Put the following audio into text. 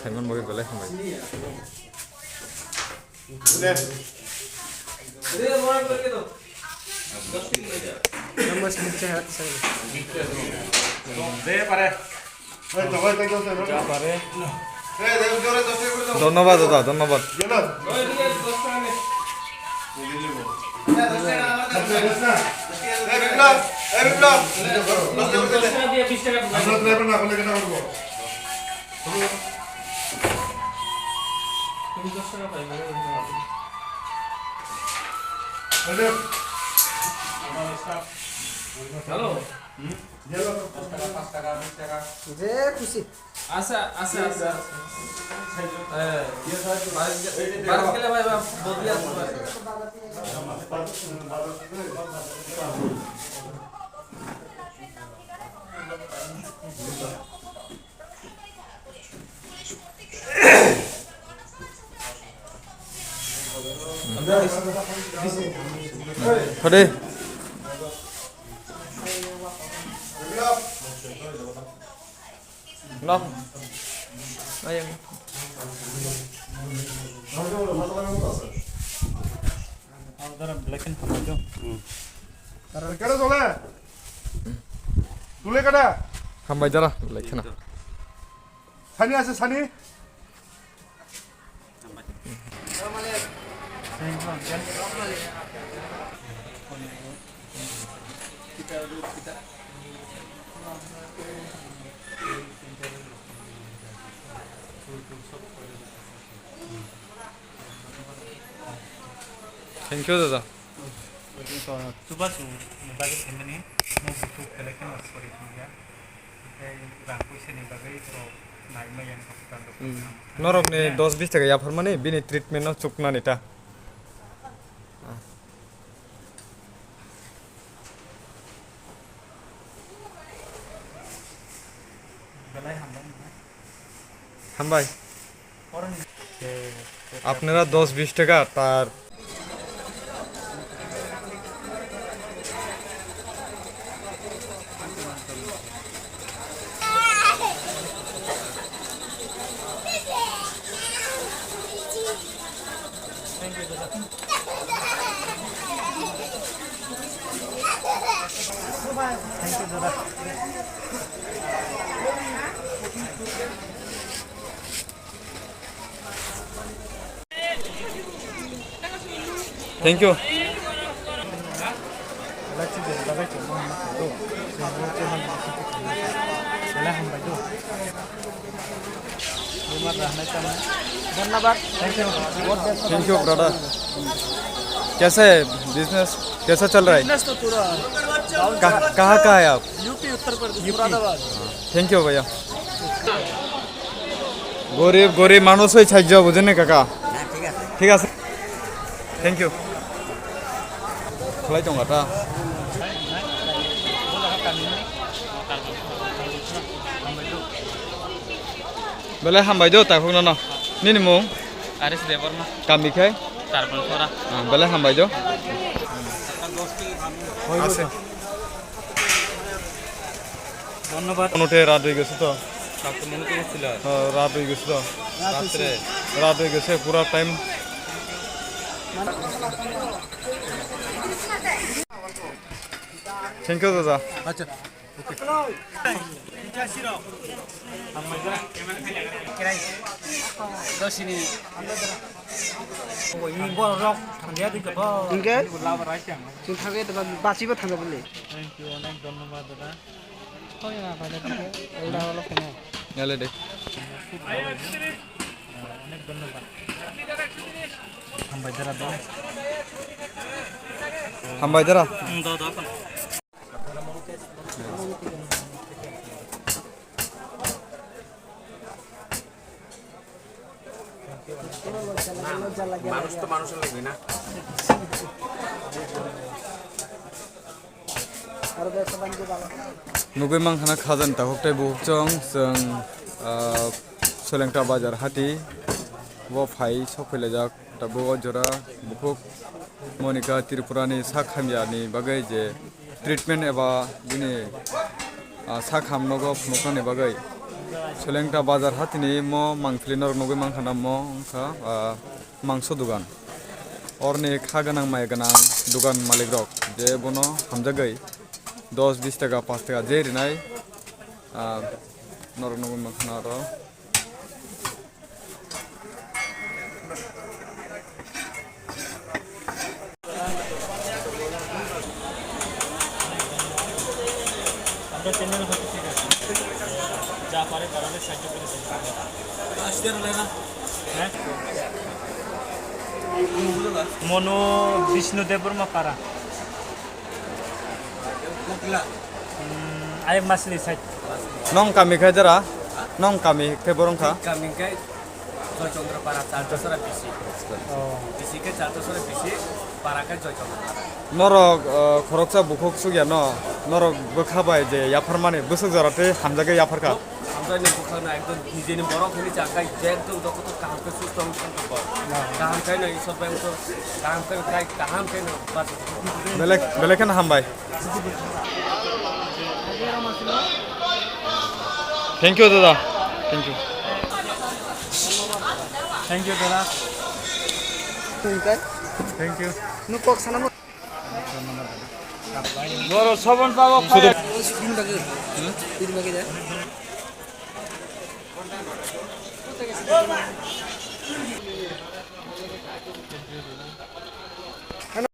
थाइमोन बागै बेलाय हामबाय ধন্যবাদ দাদা ধন্যবাদ হ্যালো যে খুশি আচ্ছা আচ্ছা আচ্ছা বাস গেলে ভাই বদলে আসতে Hadi. Noh. Ayo. কেডা চলে তুলে কেডা হামবাই যারা লেখনা ছানি আছে ছানি Thank you দাদা Coba su bagi ini mau butuh telekin mas sorry ya. Bangku sini bagi itu naik yang kapitan. Norok ni 10-20 টাকা ইয়াফার মানে বিনি ট্রিটমেন্ট চুকনা নিটা Belai hamba. হামবাই Orang আপনারা 10-20 টাকা তার Thank you. ধন্যবাদ Thank you brother. कैसा है बिजनेस कैसा चल रहा है बिजनेस तो पूरा कहाँ का है आप UP Uttar Pradesh Moradabad thank you भैया গরিব গরিব মানুষ হয়ে সাহায্য বুঝেন না কাকা ঠিক আছে থ্যাংক ইউ খোলাই টঙ্গাটা বেলে হামবাই দিও তাই না নিনি মুং আরে দেবর না কামিখাই তারপর তোরা বেলে হামবাই দিও আছে ধন্যবাদ কোনোটে রাত হয়ে গেছে তো সব মনে করেছিল রাত হয়ে গেছে তো রাত্রে রাত হয়ে গেছে পুরা টাইম থ্যাংক ইউ দাদা আচ্ছা দশিনি ইনকে जों थांगे तो बासिबो थांगा बोले থ্যাংক ইউ অনেক ধন্যবাদ দাদা এলে দে অনেক ধন্যবাদ হামবাই যারা দাও হামবাই দারা দাও দাও মানুষ তো মানুষের লাগবে না आरो बेसा बानजो बाला नुगै मांखाना खाजान ताखोकटाय बुकजों जों सोलोंथा बाजार हाटी वो फाइ सफैलायजाक दा बो जरा बुकुक मनिका त्रिपुरानि सा खामियानि बागै जे ट्रिटमेन्ट एबा बिनि सा खामनगो फुनखानि बागै Selengta bazar hatini mo mangflinor nogoi mangkhana mo wngkha mangso dogan. Orni khaganang maiganang dogan malik rok je bono hamjagoi 10-20 taka 5 taka je rinai norok nogoi mangkhana ro. আমরা চ্যানেল হতে ঠিক আছে যা পারে তারা সাহায্য করে হ্যাঁ মনো বিষ্ণু দেববর্মা পারা আরেক মাসলি side Nong kami kha jara nong kami ke borongkha Kami kai Joy Chandra para 400 bisi. Bisi ke 400 bisi para kai Joy Chandra. norok khoroksa bukhok sugya no norok bokhabai je yafarmani busuk jarate hamjage yafarka আমরা নে বুখানা একদম নিজেনি বড় খেলি চাকাই একদম যত কাহামকে সুস্থ অনুষ্ঠান করব কাহাম খাই না ঈশ্বর ভাই তো কাহাম খাই প্রায় কাহাম খাই না বাস belekan hambai thank you dada thank you thank you দাদা Tungkai. thank you Nukok sana mo. বড় সবন পাবো Din bagi. Din bagi ya.